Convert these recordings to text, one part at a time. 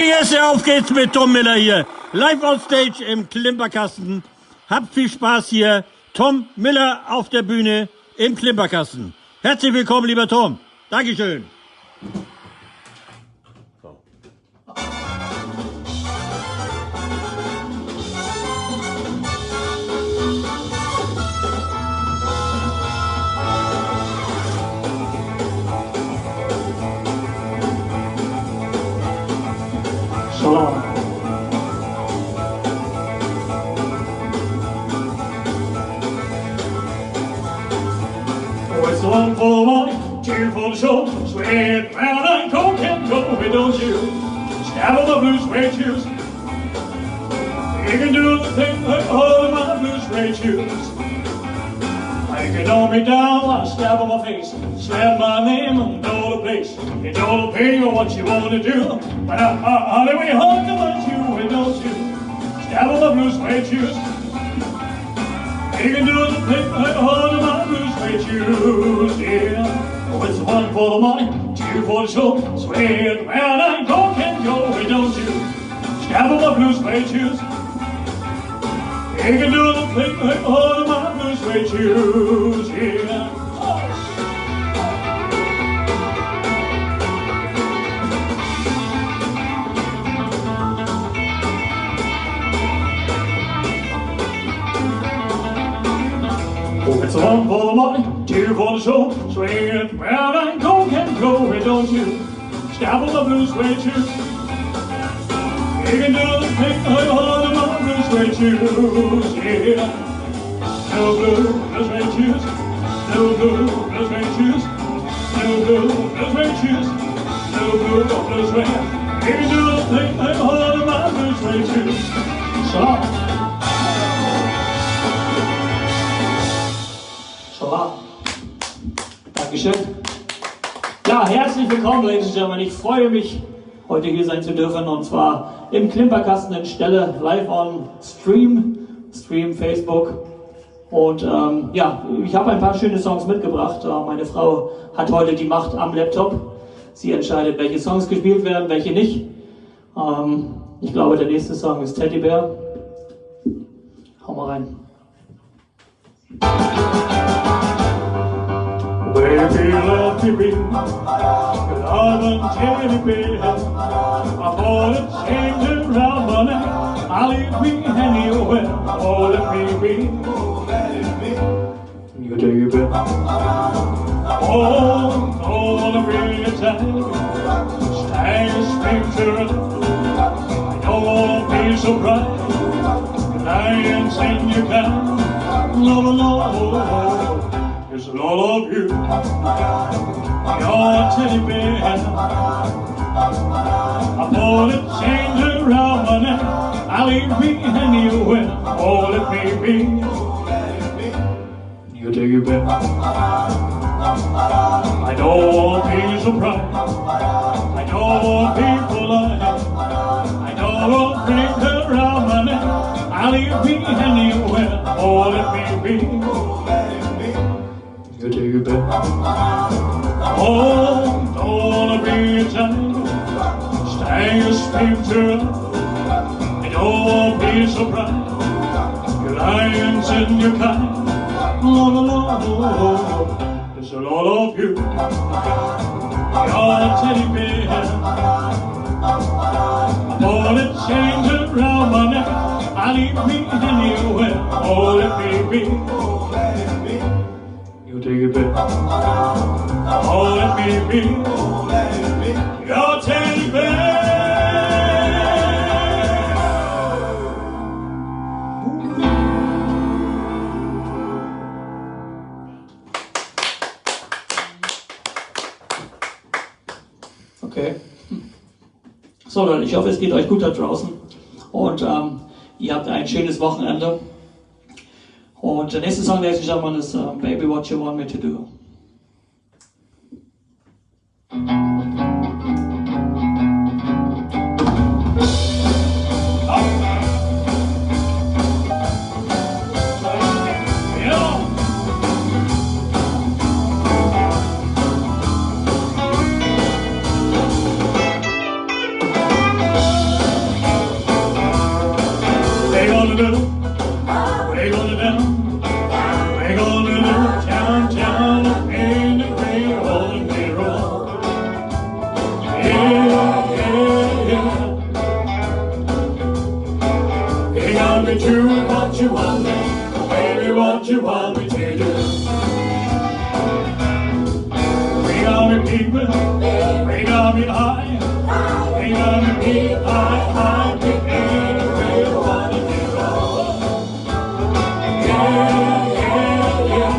Yes, auf geht's mit Tom Miller hier. Live on Stage im Klimperkasten. Habt viel Spaß hier. Tom Miller auf der Bühne im Klimperkasten. Herzlich willkommen, lieber Tom. Dankeschön. Shalom. Oh, it's one for the money, two for the show. Sweat, round and coke and go, hey, don't you? Stab on my blue suede shoes. You can do the thing like all of my blue suede shoes. You can knock me down, I stab on my face. Slap my name and know the place. It don't pay or what you want to do. But honey, we hard to let you, and don't you? Stab on my blue suede shoes. You can do the thing like all of my blue suede shoes, yeah. Oh, it's one for the money, two for the show. Sweat, round and coke and go, hey, don't you? Stab on my blue suede shoes. You can do the thing like all of my blue suede shoes, yeah. Oh, it's one for the money, two for the show. Sweat, round and coke and go, hey, don't you? Stab on my blue suede shoes. You can do the thing like all of my blue suede shoes, yeah. No blue suede shoes, no blue suede shoes, no blue suede shoes, no blue suede. You can do the thing like all of my blue suede shoes. Shalom. Shalom. Dankeschön. Ja, herzlich willkommen, Ladies and Gentlemen. Ich freue mich, heute hier sein zu dürfen, und zwar im Klimperkasten in Stelle, live on Stream Facebook. Und ja, ich habe ein paar schöne Songs mitgebracht. Meine Frau hat heute die Macht am Laptop. Sie entscheidet, welche Songs gespielt werden, welche nicht. Ich glaube, der nächste Song ist Teddy Bear. Hau mal rein. Baby, let me be your loving teddy bear. I bought a change around my neck. I'll leave me anywhere. Oh, let me be. You teddy bear. Oh, gonna be a teddy bear. Stay picture. I don't wanna be so bright. Lions in your can. No, no, no. It's all of you, your teddy bear. I bought a change around my neck. I'll leave me anywhere. Oh, let me be your teddy bear. I don't want to be so proud. I don't want to be polite. I don't want to bring around my neck. I'll leave me anywhere. Oh, let me be. You take it back. Oh, don't wanna be a tiger. Stay a spectre. I don't wanna be so bright. Your lions and your kind. No, no, no, no. It's all of you. You're a teddy bear. I wanna change around my neck. I'll leave me anywhere. Oh, let me be. Take it back. Oh, let me be your teddy bear. Okay. So Leute, ich hoffe, es geht euch gut da draußen und ihr habt ein schönes Wochenende. Und der nächste Song, der ich sagen ist Baby What You Want Me To Do. do? We're gonna do? We're gonna do town, town, in the rain, rolling the road. Yeah, yeah, yeah. You got me doing what you want me, baby, what you want me to do. We got me people, we got me high, we got me deep, high, high, deep, in the rain, rolling the road. Yeah, yeah, yeah.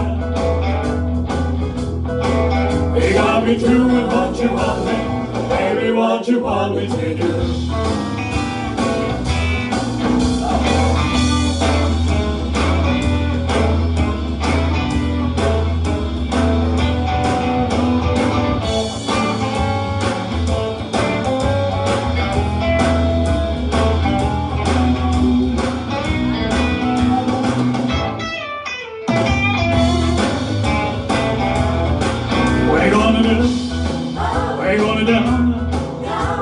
You got me doing what you want me, baby, what you want me to do. We're gonna do,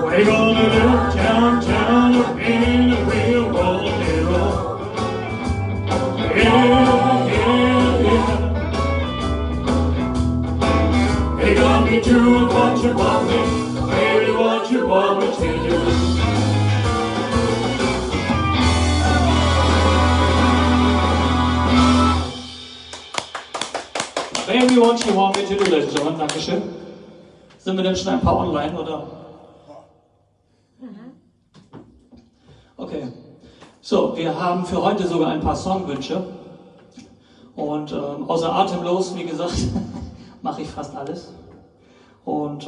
we're gonna do town, town, up in the real rolling road. Yeah, yeah, yeah. They got me doing what you want me, baby, what you want me to do. Baby, what you want me to do, ladies and gentlemen, Dankeschön. Sind wir denn schon ein paar online, oder? Okay. So, wir haben für heute sogar ein paar Songwünsche. Und außer atemlos, wie gesagt, mache ich fast alles. Und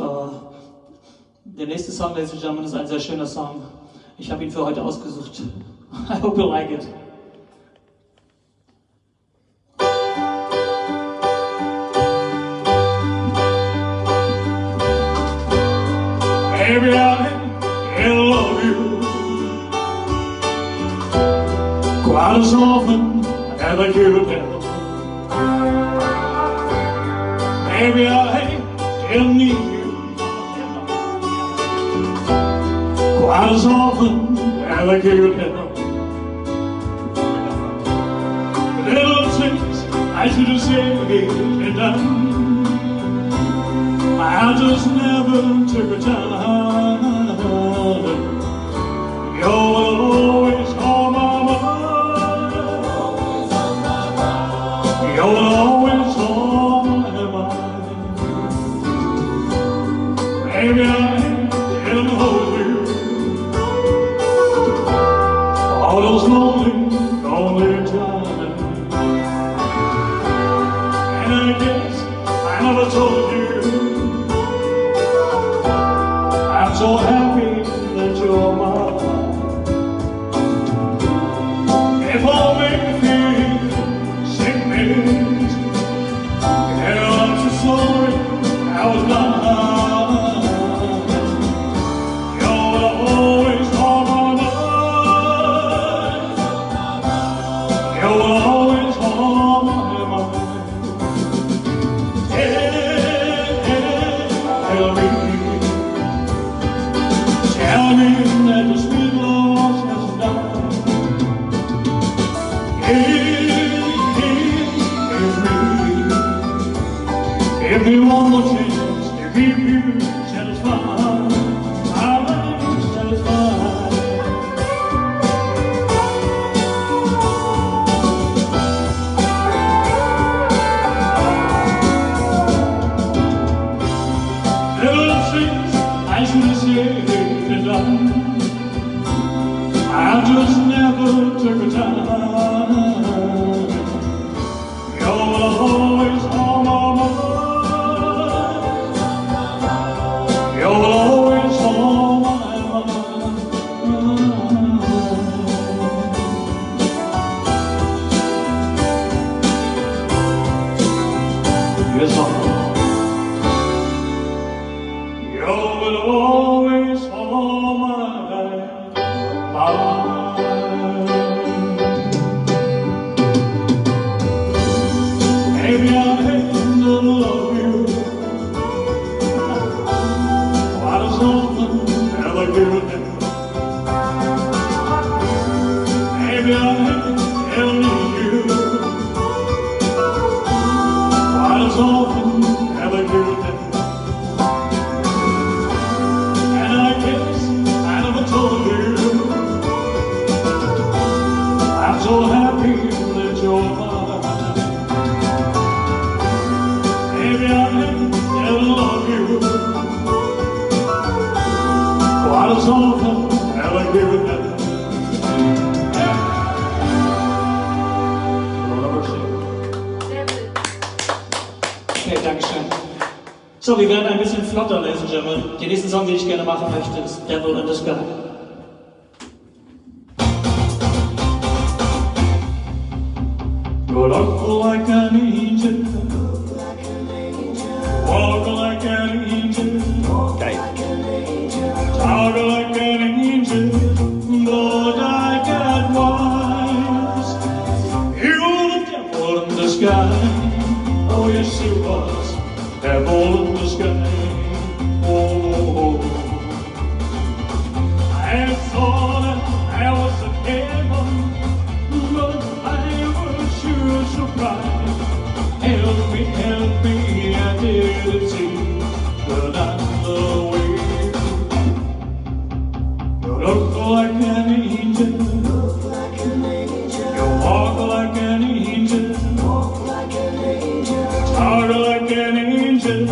der nächste Song, ladies and gentlemen, ist ein sehr schöner Song. Ich habe ihn für heute ausgesucht. I hope you like it. Baby, I love you quite as often as I could tell. Baby, I still need you quite as often as I could tell. Little things I should have said and done, I just never took the time. You're always on my mind. You're always on my mind. Baby, I can hold you all those lonely, lonely times. And I guess I never told you I'm so happy that you're mine. If I make me feel sickness, and I'm so sorry I was blind. You're always on my mind. You're always on my mind. Tell me that the sweet loss has died. Give me one more chance to keep you satisfied. I'm satisfied. Little things I should have said and done, I just never took the time. You're always on my mind. You're always on my mind. Yes, sir. You're always on my mind. Maybe I hate to love you quite as often as I do now. Maybe I hate So, wir werden ein bisschen flotter, Ladies and Gentlemen. Den nächsten Song, den ich gerne machen möchte, ist Devil in the Sky. You look like an angel, walk like an angel, talk like an angel, but I got wise. You're the devil in the sky, oh yes you was, devil in the sky. Oh, I thought I was a devil, but I was sure surprised. Help me, I didn't see, but I'm the way. You look like an angel, you walk like an angel, talk like an angel,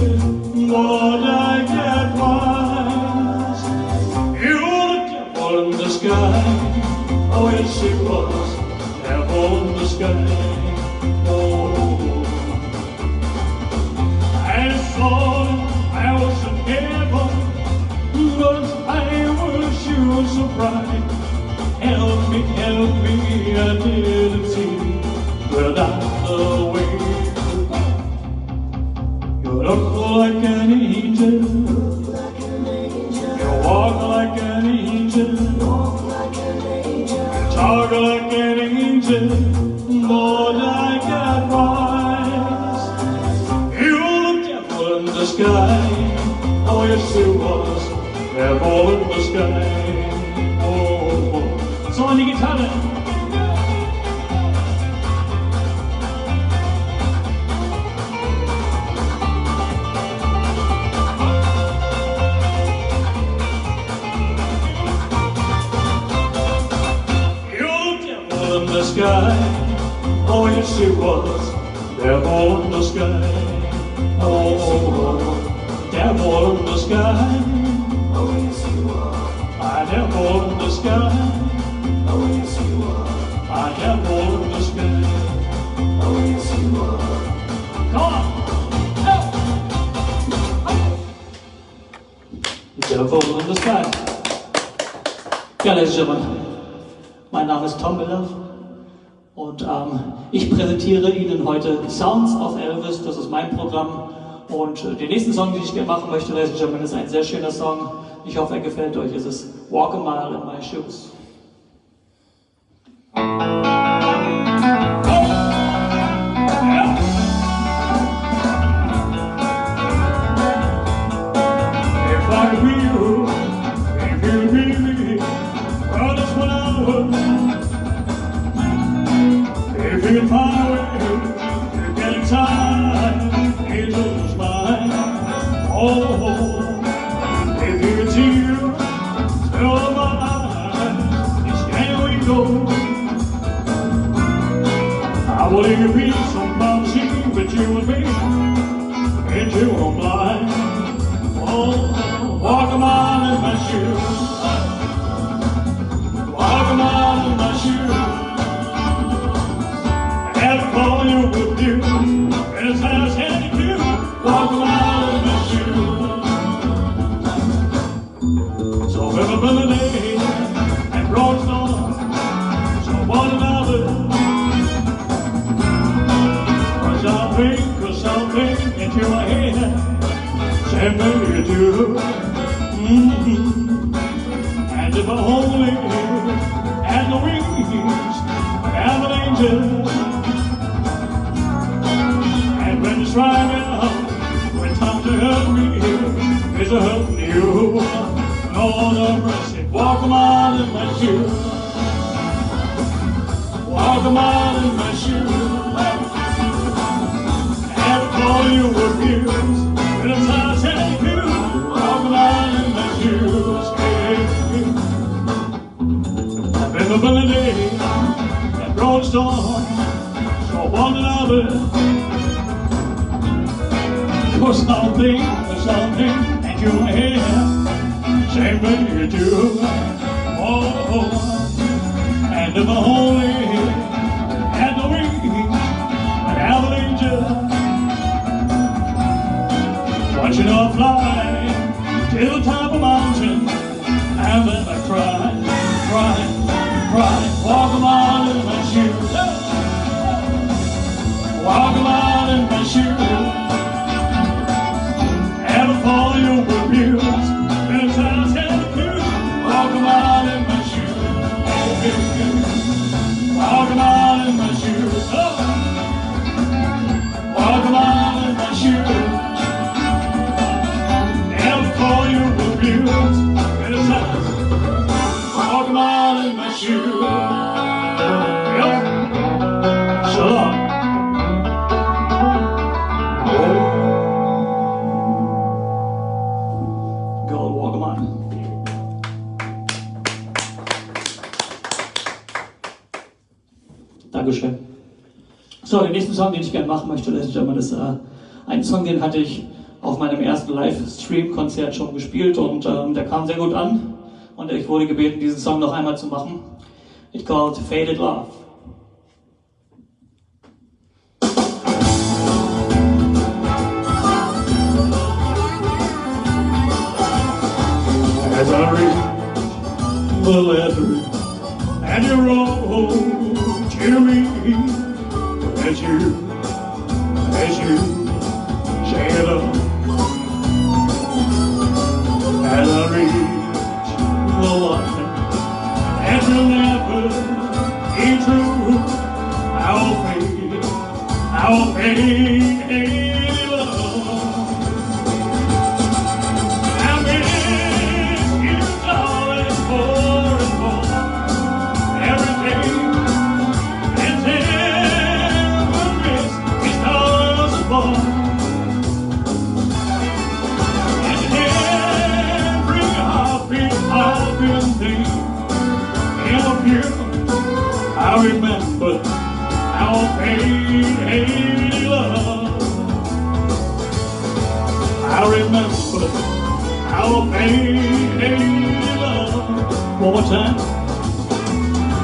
but I get wise. You're the devil in the sky, oh yes it was, devil in the sky. I thought I was a devil, but I was sure surprised. Help me, I didn't see, but I'm the way. You look like an angel, you walk like an angel, talk like an angel, but I got wise. You're the devil in the sky, oh yes it was, devil in the sky. Oh, so an die Gitarre. The sky, oh yes it was, devil in the sky. Oh, devil in the sky, oh yes you are. My devil in the sky, oh yes you are. My devil in the sky, oh yes you are. Come on! Devil in the sky. Ja, Ladies and Gentlemen, mein Name ist Tom Miller. Und ich präsentiere Ihnen heute Sounds of Elvis, das ist mein Programm. Und den nächsten Song, den ich gerne machen möchte, Ladies and Gentlemen, ist ein sehr schöner Song. Ich hoffe, er gefällt euch. Es ist Walk a Mile in My Shoes. If I were you, if you be me, well, that's what I would. If you can find a way to get inside, angel's mine. Oh, if you can see you, still my eyes, it's can we go? I will leave you peace on promising that you and me, and you won't lie. Oh, walk a mile in my shoes, walk a mile in my shoes. I'll call you with you, as I said to you, walk a mile in my shoes. So every day and broad storm, so one another. Cause something into my head, say maybe you do. And if I only had the wings of an angel, when it's right out, when time to help me is a help to you. Lord of mercy, walk a mile in my shoes, walk a mile in my shoes. And call you abuse, when it's time to take you, walk a mile in my shoes. I've been up in the day, that broad storm, so one another. For something, and you have, same thing you do. Oh, and if I only had the wings, I'd have an angel. But you know in my shoe. Yep. Shalom. Gold walk 'em on. Dankeschön. So, den nächsten Song, den ich gerne machen möchte, Ladies and Gentlemen, ist ein Song, den hatte ich auf meinem ersten Livestream-Konzert schon gespielt und der kam sehr gut an und ich wurde gebeten, diesen Song noch einmal zu machen. It's called Faded Love. As I read the letter and you wrote to me, as you share it up, as I reach the line, and you'll never be true. I'll fade love. I miss you, darling, more and more every day, and never miss these stars apart. And every heartbeat thing in a few, I remember our faded love. I remember our faded love. One more time.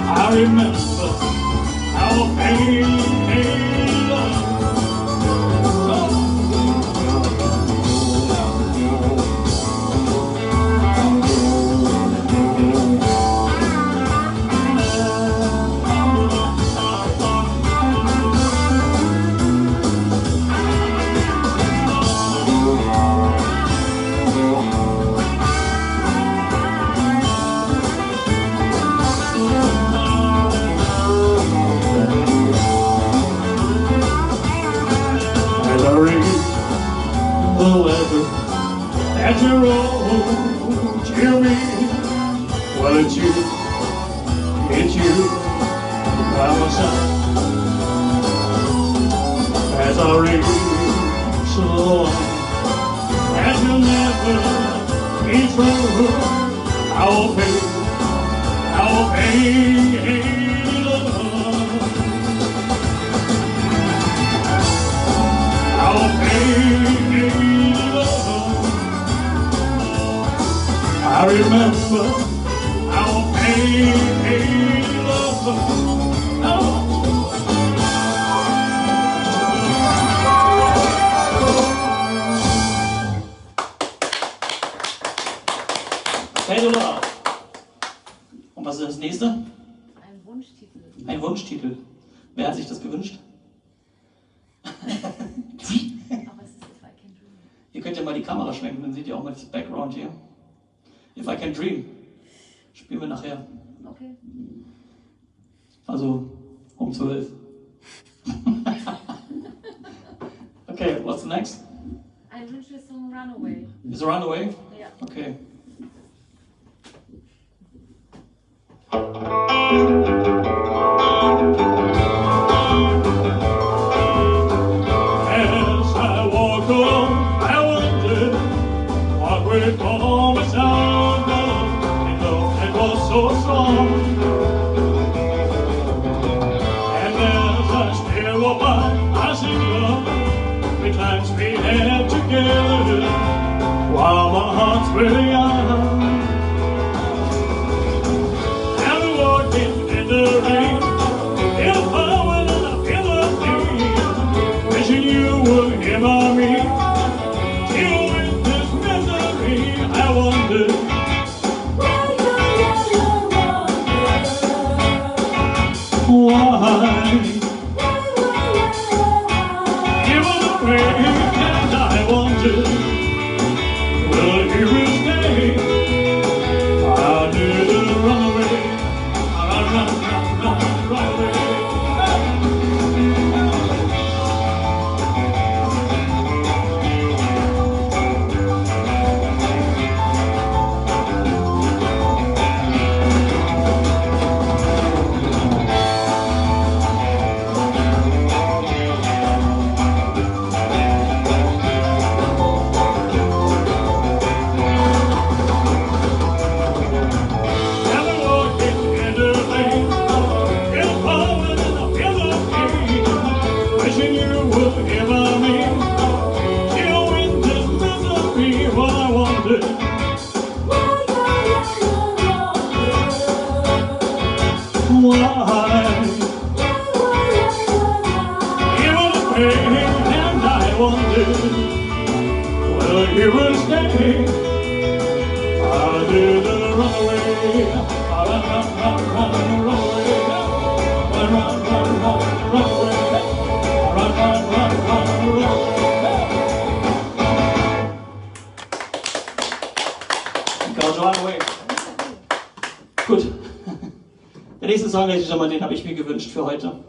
I remember our faded love. As you roll to me, well, it's you by my side. As I reach the line, as you'll never be true, I'll pay love. I'll pay love. I remember our pain, love. Oh. Faded Love. Und was ist das nächste? Ein Wunschtitel. Ein Wunschtitel. Wer hat sich das gewünscht? Aber es ist If I Can Dream. Ihr könnt ja mal die Kamera schwenken, dann seht ihr auch mal das Background hier. If I Can Dream. Spielen wir nachher. Okay. Also um 12. Okay, what's the next? Ein Wunschsong Runaway. Is it Runaway? Ja. Okay. As I walk along, I wonder what would call me sound of love that was so strong. And as I stare by, I see love, the times we had together, while my heart's really young. And we're walking in the rain, in the power and I feel the pain, wishing you were here by me. Deal with this misery, I wonder. Why? Even the rain, and I wonder, will he will stay? why. He was paid and I wondered whether he would stay. I didn't run away. I run away. Run away. Run away. Gut. Der nächste Song, den habe ich mir gewünscht für heute.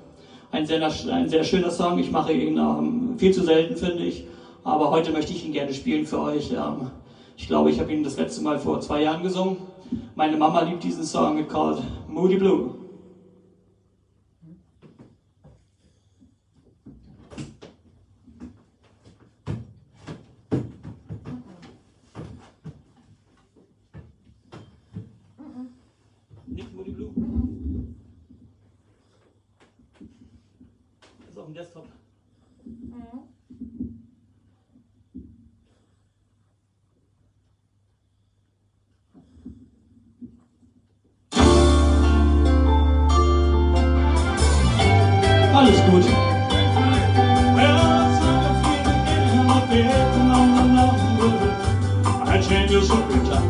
Ein sehr schöner Song. Ich mache ihn viel zu selten, finde ich. Aber heute möchte ich ihn gerne spielen für euch. Ich glaube, ich habe ihn das letzte Mal vor 2 Jahren gesungen. Meine Mama liebt diesen Song, it's called Moody Blue. Nicht Moody Blue? Das ist auf dem Desktop. Alles gut. I change your every time.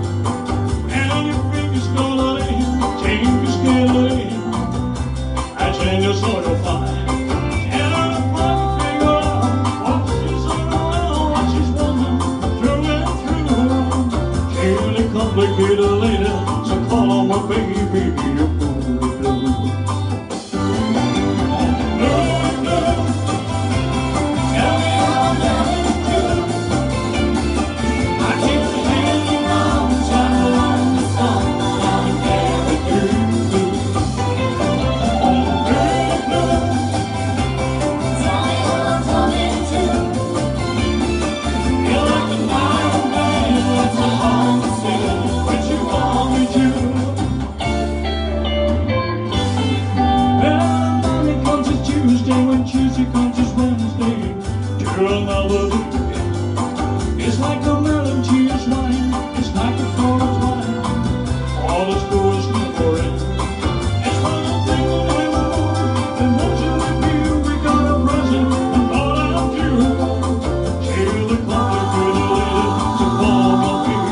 And your fingers go away, change your skin away. I change your soul, you'll find. And I'll finally figure out what she's around, what she's wanting, through and through. She's really complicated lady, so call on my baby, you're blue, blue. It's like a melon cheese wine, it's like a flower of wine. All the schools for it. It's one thing we want, and once you with you, we got a present, and all out you. She's the complicated lady, so call my baby,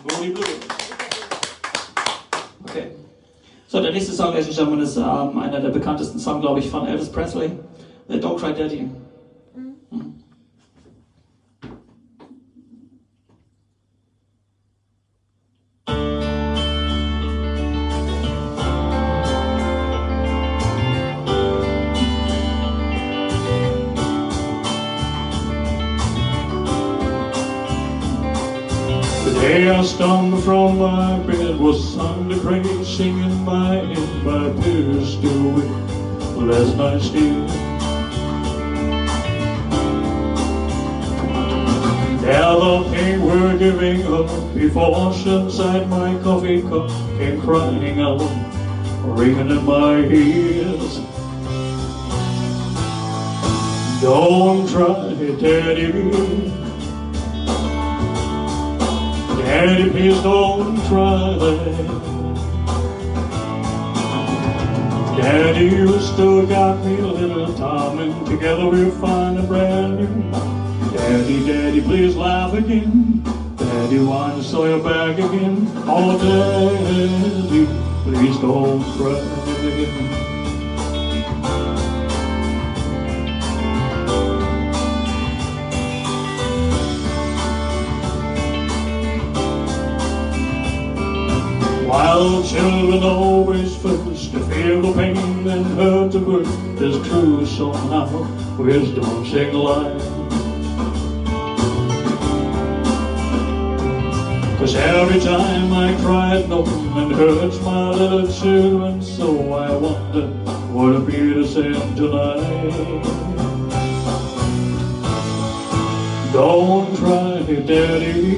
Moody Blue. Okay. So, der nächste Song, Ladies and Gentlemen, ist einer der bekanntesten Songs, glaube ich, von Elvis Presley. Don't Cry Daddy. The day I stumbled from my bed was Sunday praise, singing my hymn by Peter Stewart. Last night still. Now the pain we're giving up before inside my coffee cup came crying out, ringing in my ears. Don't try, Daddy. Daddy, please don't try. Daddy, you still got me a little time, and together we'll find a brand new. Daddy, Daddy, please laugh again. Daddy, wind the soil back again. Oh, Daddy, please don't cry. While children always first to feel the pain and hurt the birth is true somehow, wisdom sing alive. 'Cause every time I cry at home and hurts my little children, so I wonder what it'll be the same tonight. Don't cry, Daddy.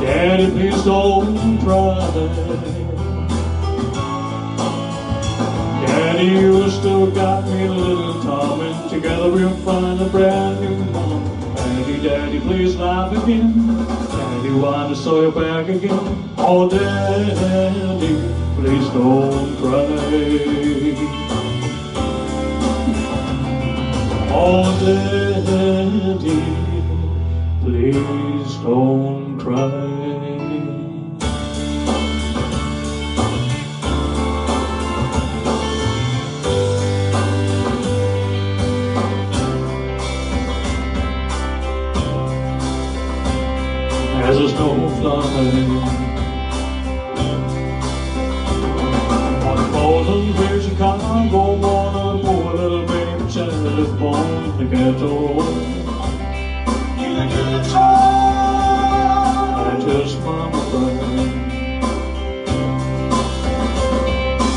Daddy, please don't cry. Daddy, you still got me, little Tom, and together we'll find a brand new mom. Daddy, Daddy, please laugh again. Daddy, want to sew you back again. Oh, Daddy, please don't cry. Oh, Daddy, please don't cry. As a snowflake on a cold and gray Chicago morning, a poor little baby child is born in the ghetto. In the ghetto, and his mama cried.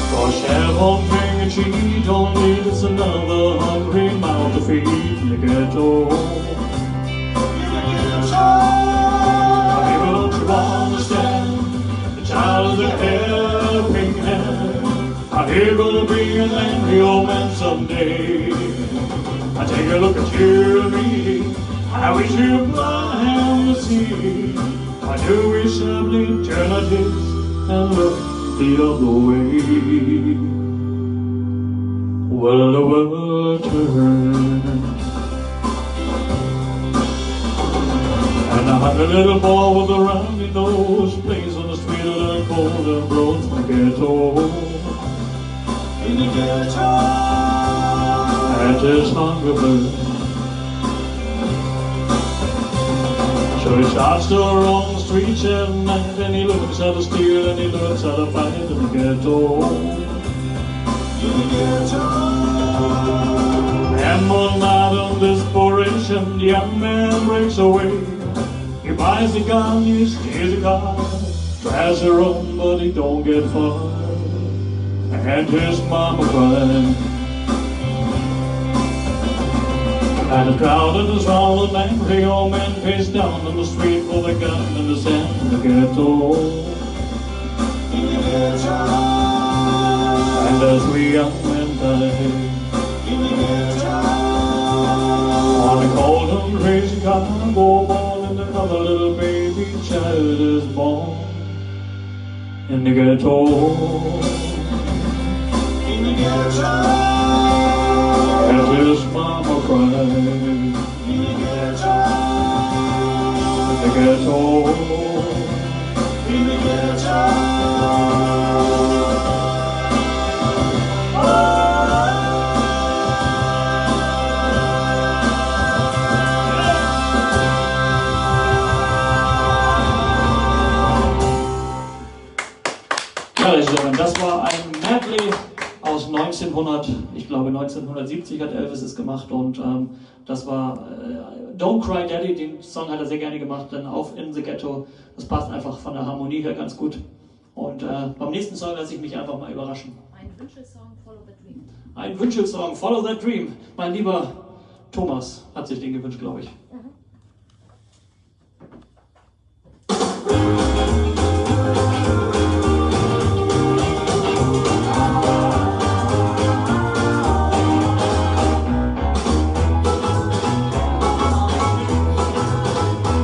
'Cause she had one thing and she don't need, it's another hungry mouth to feed in the ghetto. In the ghetto, understand the child is a helping hand. I'm here gonna be an angry old man someday. I take a look at you and me, I wish you blind to see. I do wish some alternatives and look the other way. Well, the world turns, and a hundred little boy with a rounded nose plays on the street of the cold and roads in the ghetto. In the ghetto, and his hunger burns. So he starts to roam the streets at night, and he looks how to steal and he looks how to fight in the ghetto. In the ghetto, and one night of desperation, the young man breaks away. He buys a gun, he steals a car, tries to run but he don't get far, and his mama cries. And the crowd is all an angry old man face down on the street with a gun in his hand in the ghetto. In the ghetto, and as we young men die in the ghetto, on a cold and crazy Chicago morning, another little baby child is born in the ghetto. In the ghetto, and his mama cried. In the ghetto, in the ghetto, in the ghetto. Das war ein Medley aus 1970 hat Elvis es gemacht, und das war Don't Cry Daddy. Den Song hat er sehr gerne gemacht, dann auf In the Ghetto. Das passt einfach von der Harmonie her ganz gut. Und beim nächsten Song lasse ich mich einfach mal überraschen. Ein Wünschelsong, Follow the Dream. Ein Wünschelsong, Follow that Dream. Mein lieber Thomas hat sich den gewünscht, glaube ich.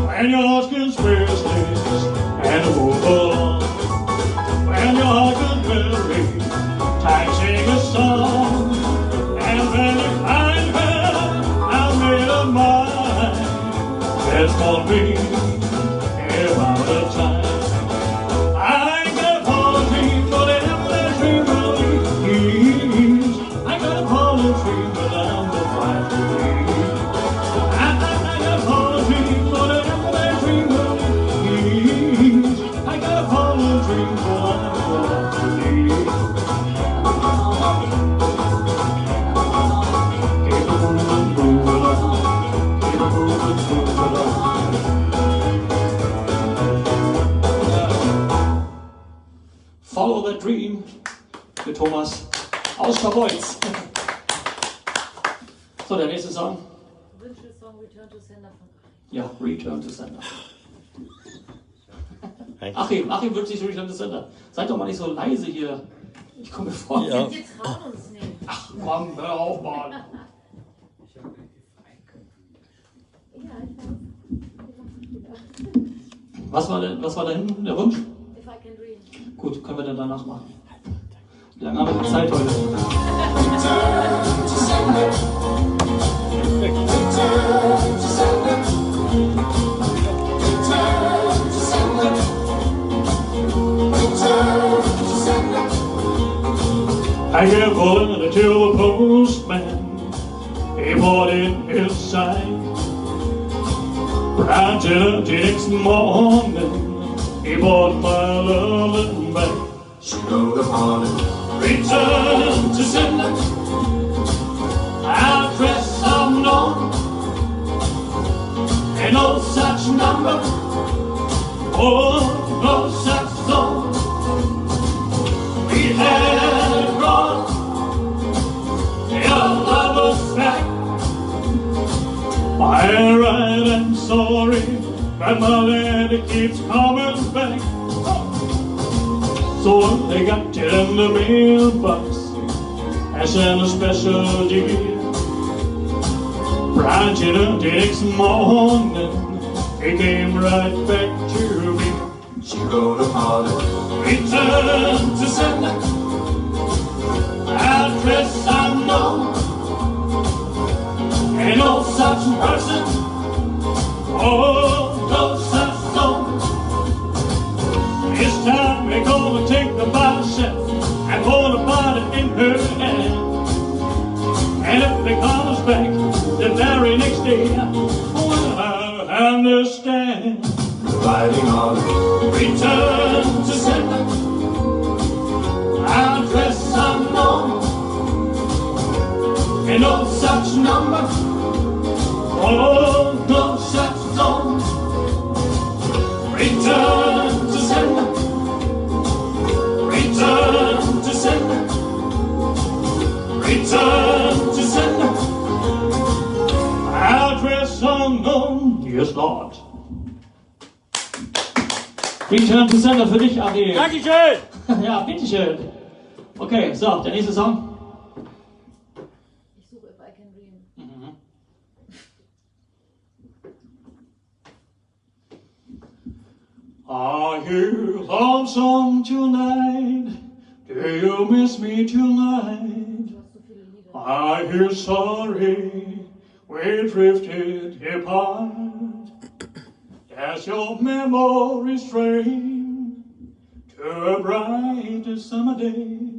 When your heart can square stays and move along, when your heart can weary, time sing a song, and when you find her, I'll make her mine. There's gonna be about a time. I ain't got a fall dream, whatever that dream will be. I got a fall dream, but I'm the fire to be. I got a fall dream, whatever that dream will be. I got a fall dream, but I'm the fire to be. Keep it moving, move along. Keep it moving, move along. That Dream für Thomas aus Scharbeutz. So, der nächste Song. Wünschelsong Return to Sender von Achim. Ja, Return to Sender. Achim wünscht sich Return to Sender. Seid doch mal nicht so leise hier. Ich komme mir vor. Ja. Wir trauen uns nicht. Ach Mann, hör auf, Mann. Ja, Was war da hinten der Wunsch? If I can dream. Gut, können wir dann danach machen. Wie lange haben wir denn Zeit heute? I hear calling to the postman. He brought in his sign. Bright till the next morning, he brought my loving back. She go the party. Return to sender. Address unknown. Ain't no such number. Oh, no such zone. We had it wrong. Your love was back. I write and sorry, but my lady keeps coming back. So they got it in the mailbox, I sent a special deal. Bright the next morning, he came right back to me. She go to party. Return to sender. Address unknown. Ain't no such person. Oh, no such zone. This time we're gonna take the bicycle and hold a body in her hand. And if they call us back the very next day, well, I understand. Riding on. Return to sender. Address unknown. Ain't no such number. Oh, no such zone. Return to sender. Return to sender. Return to sender. Address unknown. Yes, Lord. Return to sender für dich, Ari. Dankeschön! Ja, bitteschön. Okay, so, der nächste Song. Ich suche If I can dream. Are you lonesome tonight? Do you miss me tonight? Du hast so viele Lieder. I hear sorry, we drifted apart. As your memory strain to a bright summer day.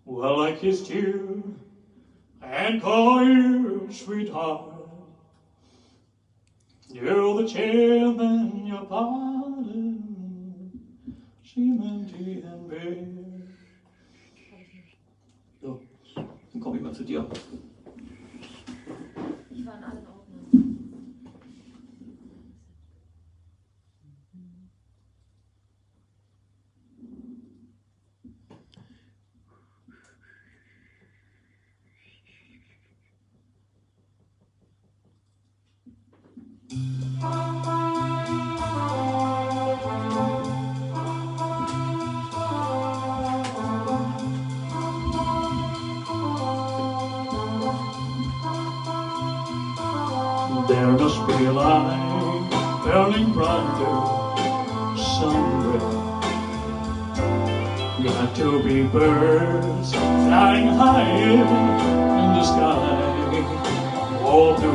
Well, I kissed you and called you sweetheart. You're the chairman, your pardon, Cementi and Bear. So, dann komme ich mal zu dir. Ich war in allen Ordnungen. There must be a light burning brighter somewhere. Got to be birds flying higher in the sky. Oh, do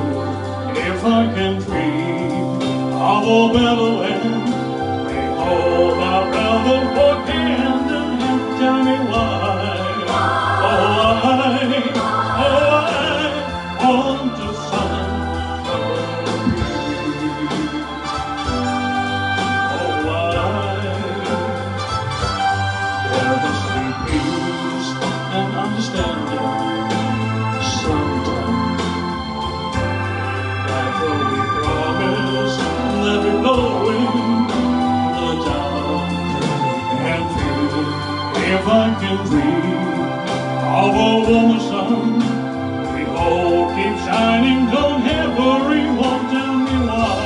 if I can dream of a better land. We hold our brother for hand and tell me why. Oh, I want to sun. Blowing the dark and through I can dream of a woman's sun. We hope keep shining, don't everyone tell me why.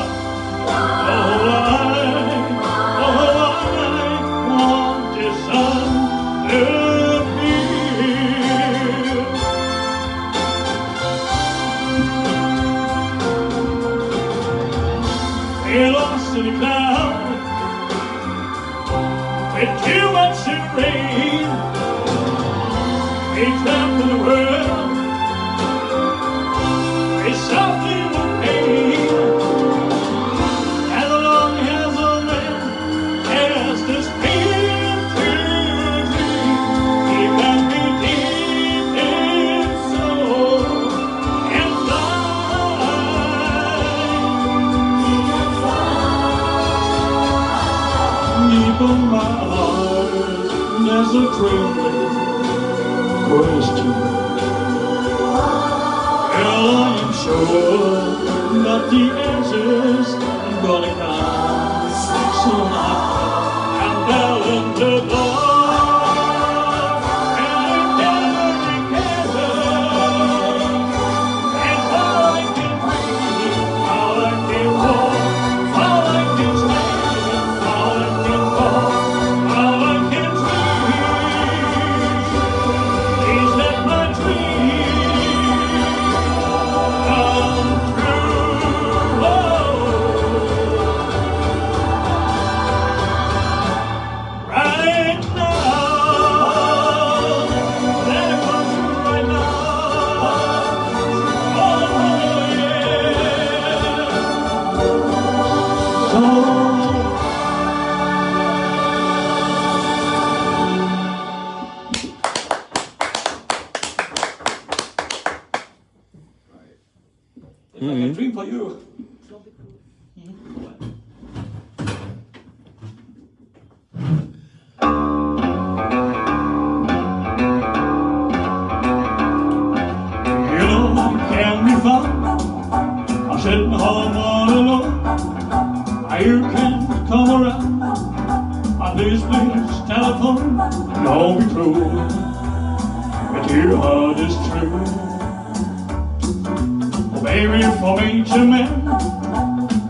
Oh, I want this sun to appear. We're lost in a cloud with too much rain. We're trapped in the world, we're softly with pain. As long as a man has the spirit to dream, he can be deep in soul and fly. Deep in my heart, there's a trembling question. Well, I am sure that the answer's gonna come soon after I'm down in the dark and every chasm, and all I can breathe, all I can walk, all I can stand, all I can fall, all I can dream. Please let my dream come true. Oh, right now, let it come true right now. Oh, yeah. So if I can dream for you. You can be found. I'm sitting home all alone. You can come around on this telephone. Don't be cruel, but your heart is true. Oh, baby, for each man,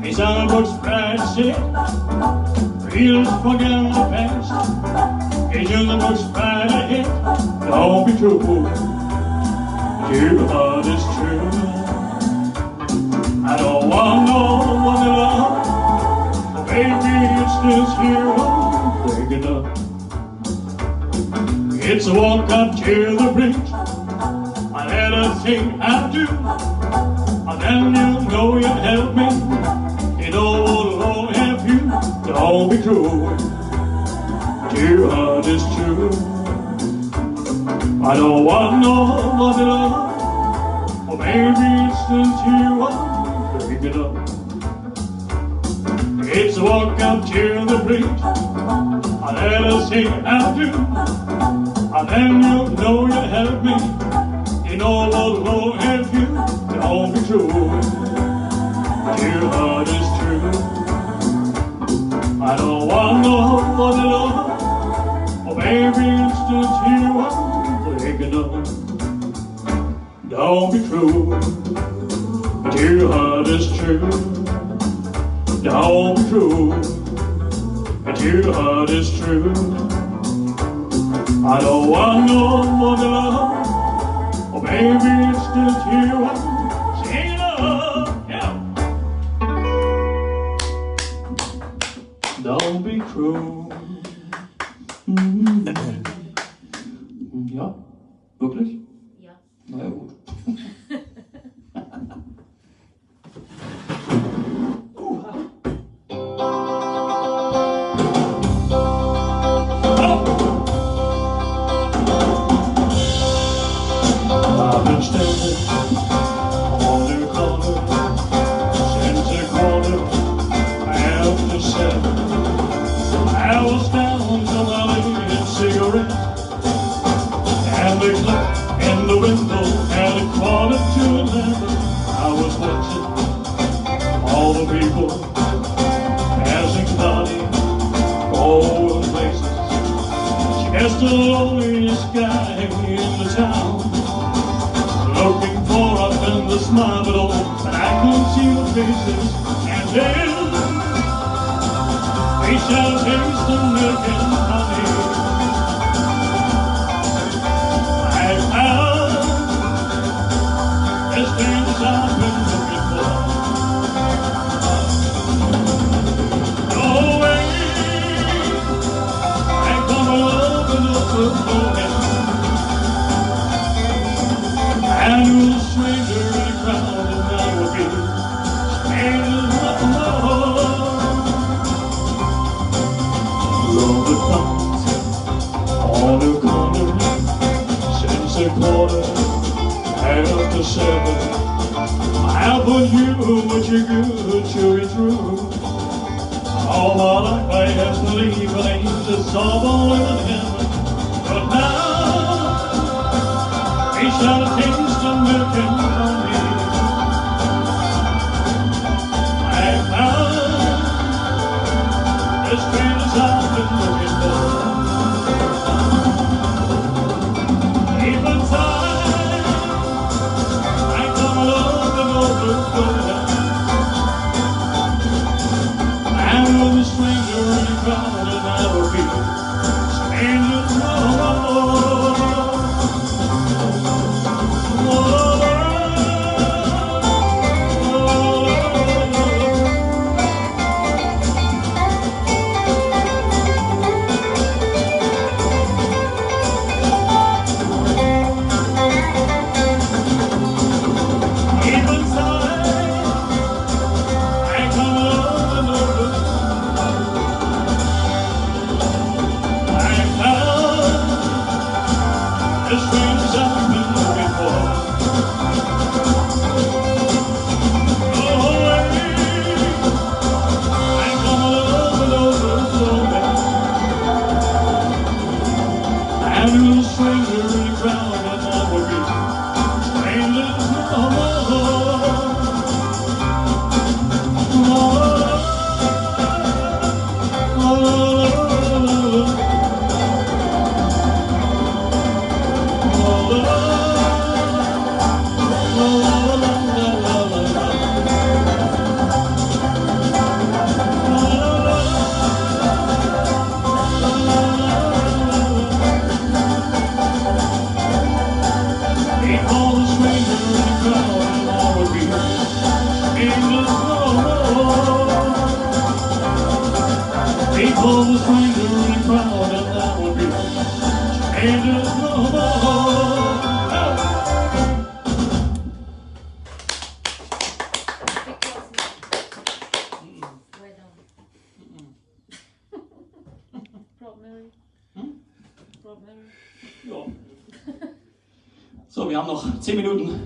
his own books bright set. Reels forget the past, his young books bright ahead. Don't be true, but your heart is true. I don't want no one to love. Baby, it's this here one waking up. It's a walk up to the bridge. I let her think I do. And then you know you'll help me. You know what'll all help you. Don't be cruel. Your heart is true. I don't want no one to love. Oh, baby, it's this here one waking up. It's a walk up to the bridge. I let her say I do. And then you know you'll help me. You know what will help you. Don't be true. Your heart is true. I don't want no one to love. Oh, baby, it's just you I'm waking up. Don't be cruel. Your heart is true. Don't be cruel, but your heart is true. I don't want no more to love. Oh, baby, it's just you I'm singing of. Yeah. Don't be cruel. Ja, wirklich? Ja. Na ja, gut. I've been standing on the corner since the quarter after 7. I was down to my latest cigarette, and the clock in the window had a quarter to 11. I was watching all the people passing by, going places. She messed the loneliest guy in the town, looking for a friend to smile, but I couldn't see the faces. And then we shall taste the milk and honey. I found the strangers I've been looking for. No way, I come along and over. I knew a stranger in a crowd and I would be strangers nothing more. Love the clouds on the corner since a quarter after 7. I put you, but you're good to be true. All my life I have to leave, but I used to solve all in heaven. But now we shall taste the milk and honey. I found the strangers I've been looking for. Even time I come along and over. I was a stranger in a crowd and I will be strangers no more. So, wir haben noch 10 Minuten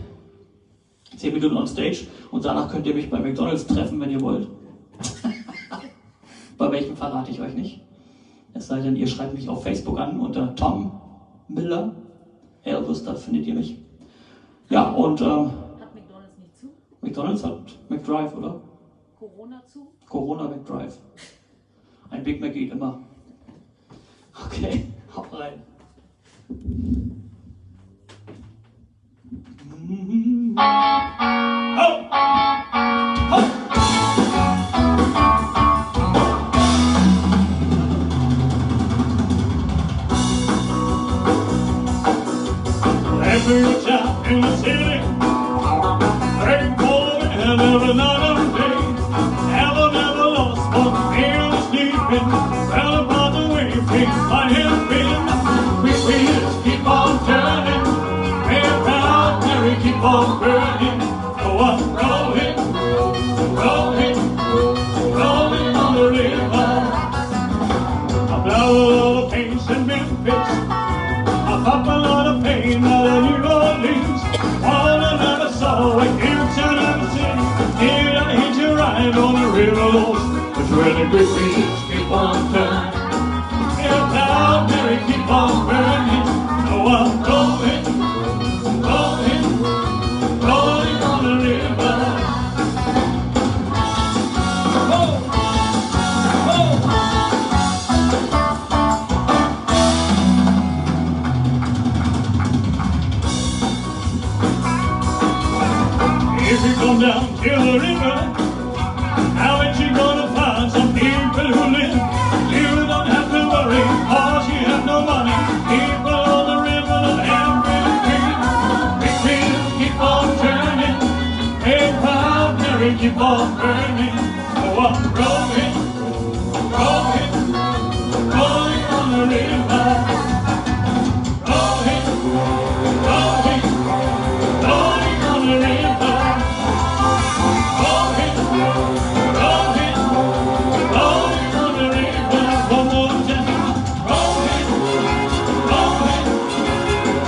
on Stage und danach könnt ihr mich bei McDonald's treffen, wenn ihr wollt. Bei welchem verrate ich euch nicht. Es sei denn, ihr schreibt mich auf Facebook an unter Tom Miller. Elvis, da findet ihr mich. Ja, und Hat McDonald's nicht zu? McDonald's hat McDrive, oder? Corona zu? Corona McDrive. Ein Big Mac geht immer. Okay, hau rein. Every job in the city, working for me every night and day. Never lost one meal sleeping. Well, about the way things might have been, we just keep on turning. We're proud, Mary, keep on burning. Go on, rolling, rolling, rolling on the river. I blow a lot of pains in Memphis. I pop a lot of pain out of New Orleans. All I never saw in Houston City. Did I hit you right on the river Los? But where the great winds keep on turning. We're proud, Mary, keep on burning. Go on, rolling, rolling, rolling on the river. Oh, oh. we keep on burning. Oh, I'm rolling, rolling, rolling on the river. Rolling, rolling, rolling on the river. Rolling, rolling, rolling on the river. One more time. Rolling, rolling,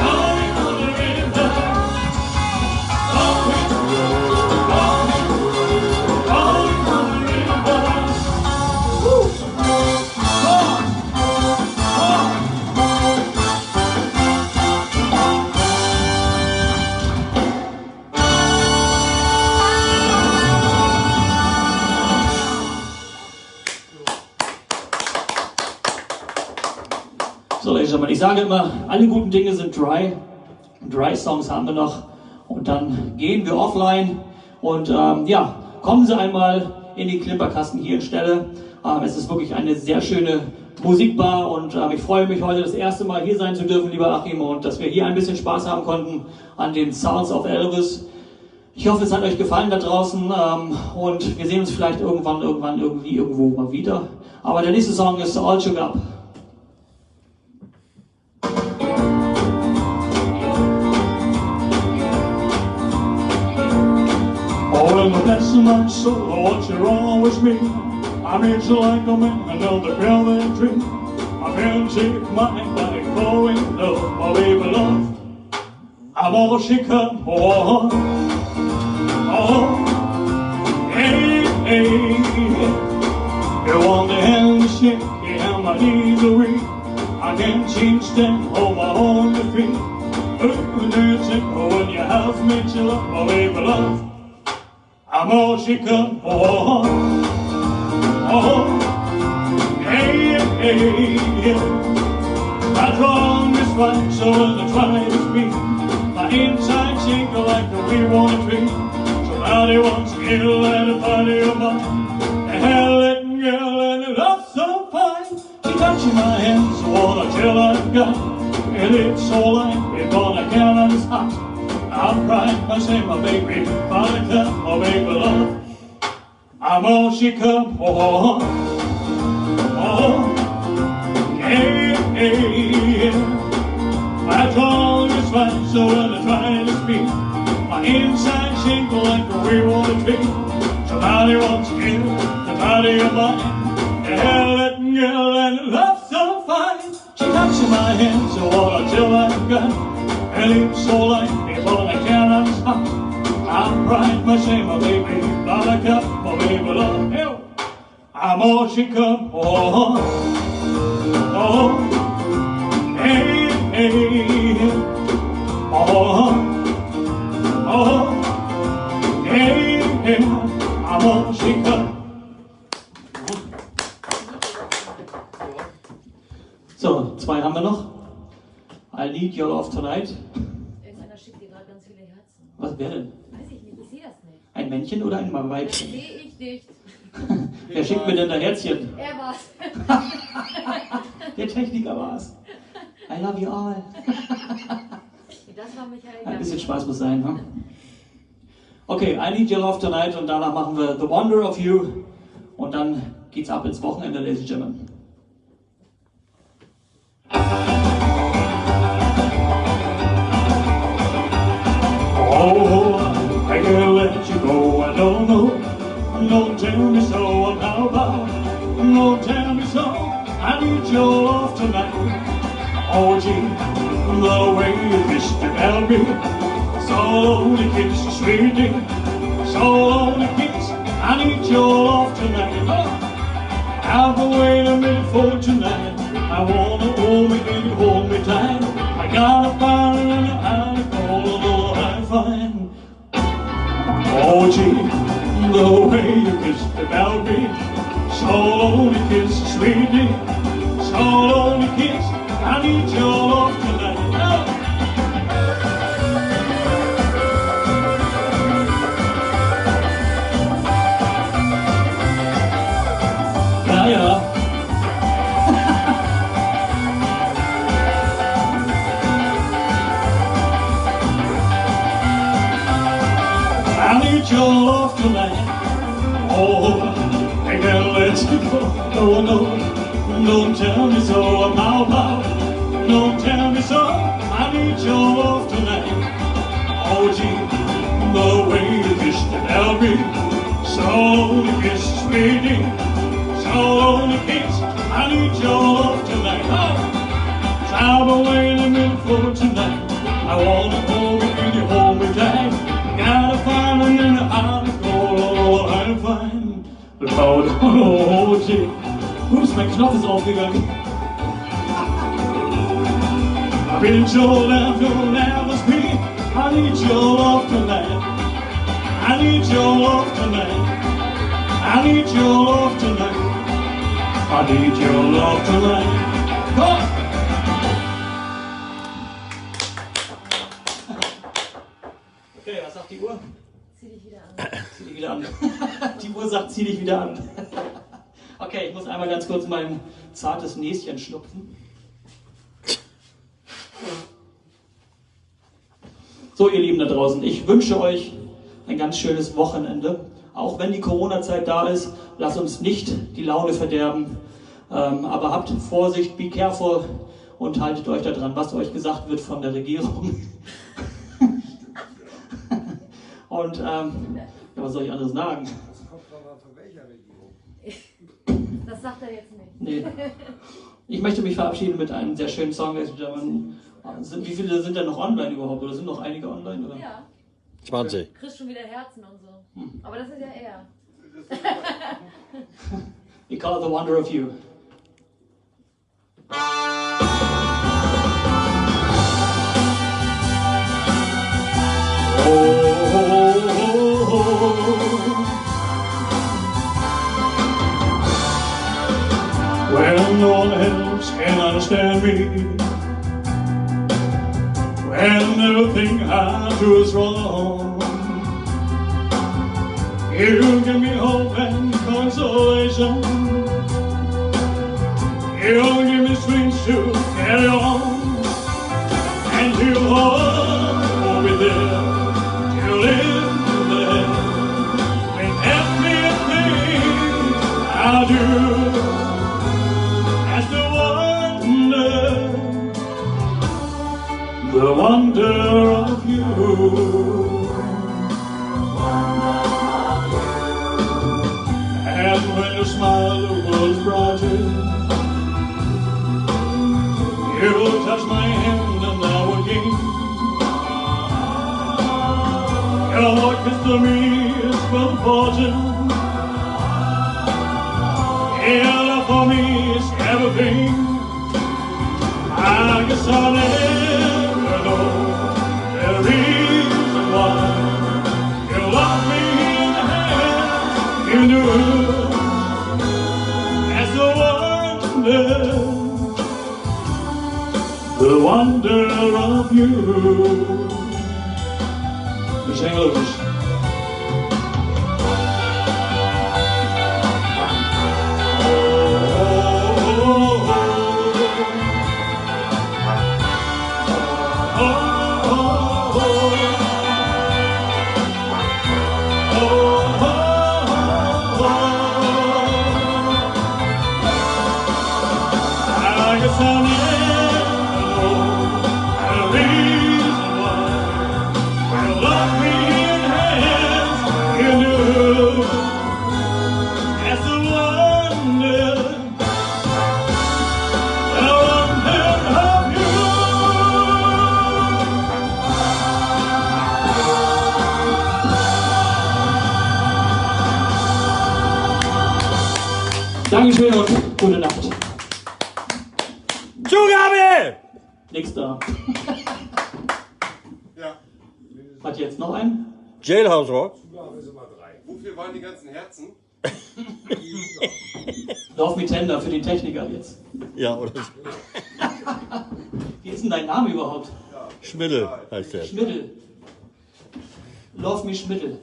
rolling on the river. Rolling, rolling, rolling on the river. Woo! So, Ladies and Gentlemen, ich sage immer, alle guten Dinge sind dry. Dry Songs haben wir noch. Und dann gehen wir offline. Und ja, kommen Sie einmal in die Klimperkasten hier in Stelle. Es ist wirklich eine sehr schöne Musikbar. Und ich freue mich heute das erste Mal hier sein zu dürfen, lieber Achim. Und dass wir hier ein bisschen Spaß haben konnten an den Sounds of Elvis. Ich hoffe, es hat euch gefallen da draußen. Und wir sehen uns vielleicht irgendwann, irgendwie, irgendwo mal wieder. Aber der nächste Song ist All Shook Up. Oh, in the depths of my soul, I want you always me. I need you like a man, I know the girl that dream. I can't take my body going love, my baby love. I'm all she come for. Oh, hey, hey. You want the hand to shake, yeah, my knees are weak. I can't change them, hold my own feet. Ooh, do you think when you have me to love, my baby love? I'm all she come for. Oh, hey, hey, yeah. My drum is right, so when the try to speak, my inside tingle like the we want to be. Somebody wants to get a little body of mine. The hell-letting girl and it love so fine. She touching my hands, so what I tell I've got. And it's all like it's on account of this hot. I'm crying, I say my baby, buttercup, my baby love. I'm all she come for. Oh, hey, hey, yeah. My tongue is fine, so when I try to speak, my inside shingle like the we want to be. Somebody wants to get the body of mine. The hell-letting girl and it love so fine. She touching my hands, so what I tell I've got. And it's so like it's all I can stop. I'm right, my shame, my baby, buttercup, my baby love. Hell, I'm all she come for. Oh, hey, hey, oh, oh, hey, hey, I'm all she come. So, zwei haben wir noch. I Need Your Love Tonight. Irgendeiner schickt dir gerade ganz viele Herzen. Was wäre denn? Weiß ich nicht, ich sehe das nicht. Ein Männchen oder ein Das Weibchen? sehe ich nicht. Wer schickt mir denn da Herzchen? Er war's. Der Techniker war's. I love you all. Das war Michael. Ein bisschen Spaß muss sein, ne? Okay, I Need Your Love Tonight und danach machen wir The Wonder of You und dann geht's ab ins Wochenende, Ladies and Gentlemen. Oh, I can't let you go, I don't know. Don't tell me so, I'm how about? Don't tell me so, I need your love tonight. Oh gee, the way you kissed your baby, so lonely kiss, sweetie, so lonely kiss, I need your love tonight. Oh, I've been waiting a minute for tonight. I wanna hold me, baby, hold me tight. I gotta find an alley called a little high fine. Oh gee, the way you kissed the baby, so lonely kiss, sweetie, so lonely kiss, I need your love tonight. Oh. Yeah. I need your love tonight. no, no, don't tell me so, pow, pow. Don't tell me so, I need your love tonight. Oh gee, the way you kissed and held me, so lonely kiss, sweetie, so lonely kiss, I need your love tonight. Oh, travel away in the middle for tonight. I wanna hold me and you hold me tight. Gotta find an in the heart of gold, oh, I find the code, oh gee. Ups, mein Knopf ist aufgegangen. I need your love, you'll never speak. I need your love tonight. I need your love tonight. I need your love tonight. I need your love tonight. Come on! Okay, was sagt die Uhr? Zieh dich wieder an. Zieh dich wieder an. Die Uhr sagt, zieh dich wieder an. Okay, ich muss einmal ganz kurz mein zartes Näschen schnupfen. So, ihr Lieben da draußen, ich wünsche euch ein ganz schönes Wochenende. Auch wenn die Corona-Zeit da ist, lasst uns nicht die Laune verderben. Aber habt Vorsicht, be careful und haltet euch da dran, was euch gesagt wird von der Regierung. Und ja, was soll ich anderes sagen? Das kommt aber von welcher Regierung? Das sagt er jetzt nicht. Nee. Ich möchte mich verabschieden mit einem sehr schönen Song. Wie viele sind denn noch online überhaupt? Oder sind noch einige online? Oder? Ja, 20. du kriegst schon wieder Herzen und so. Aber das ist ja er. We call it The Wonder of You. When no one else can understand me, when everything I do is wrong, you give me hope and consolation. You give me strength to carry on, and you'll hold me there till in the end. With everything I do, that's the wonder of you. And when you smile, the world's brighter. You touch my hand and now again. Your kiss to me is good fortune. Your love for me is everything. I guess I'll never know the reason why you lock me in the hands you knew. That's the wonder of you. We sing Lucas. Dankeschön und gute Nacht. Zugabe! Nächster. Ja. Hat jetzt noch einen? Jailhouse Rock. Zugabe ist immer 3. Wofür waren die ganzen Herzen? Lauf mit Tender für den Techniker jetzt. Ja, oder Wie ist denn dein Name überhaupt? Schmiddel heißt der. Schmiddel. Love me Schmiddel.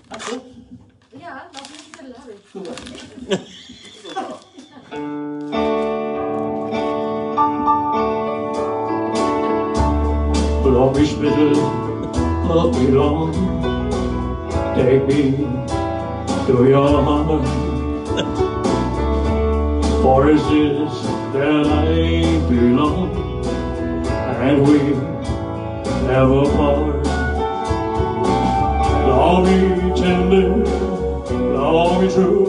Hast du? Ja, noch nicht Mittel habe ich. Super. Love me Schmiddel, love me long. Take me to your heart. For it's this that I belong, and we never part. Love me tender, love me true,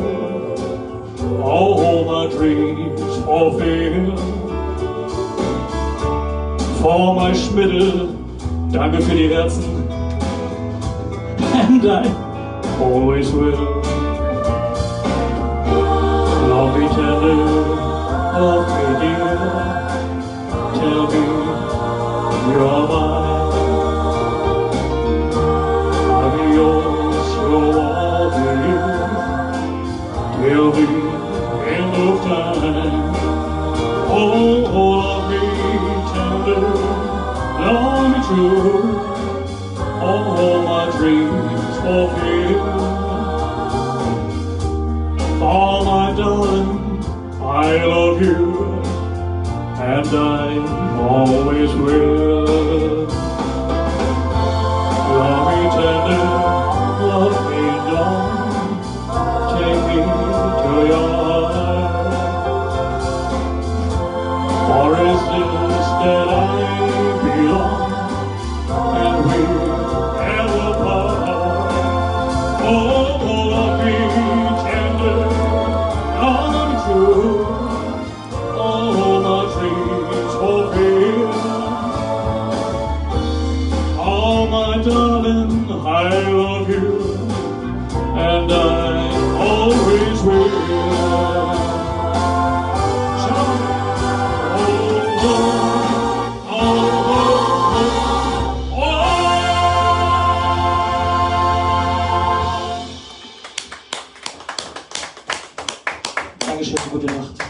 all my dreams fulfill. For my Schmidl, danke für die Herzen, and I always will. Love me tender, love me dear, tell me you're mine. I'll be yours for all the years, till the end of time. Oh, love me tender, love me true, all my dreams fulfill. Oh, my darling, I love you, and I always will. Love me tender, love me long, take me to your heart. For is this that I belong, and we never part. Oh, love me tender, love me true, all my dreams fulfill. Oh, my darling, I love you, and I always will. Dankeschön, gute Nacht.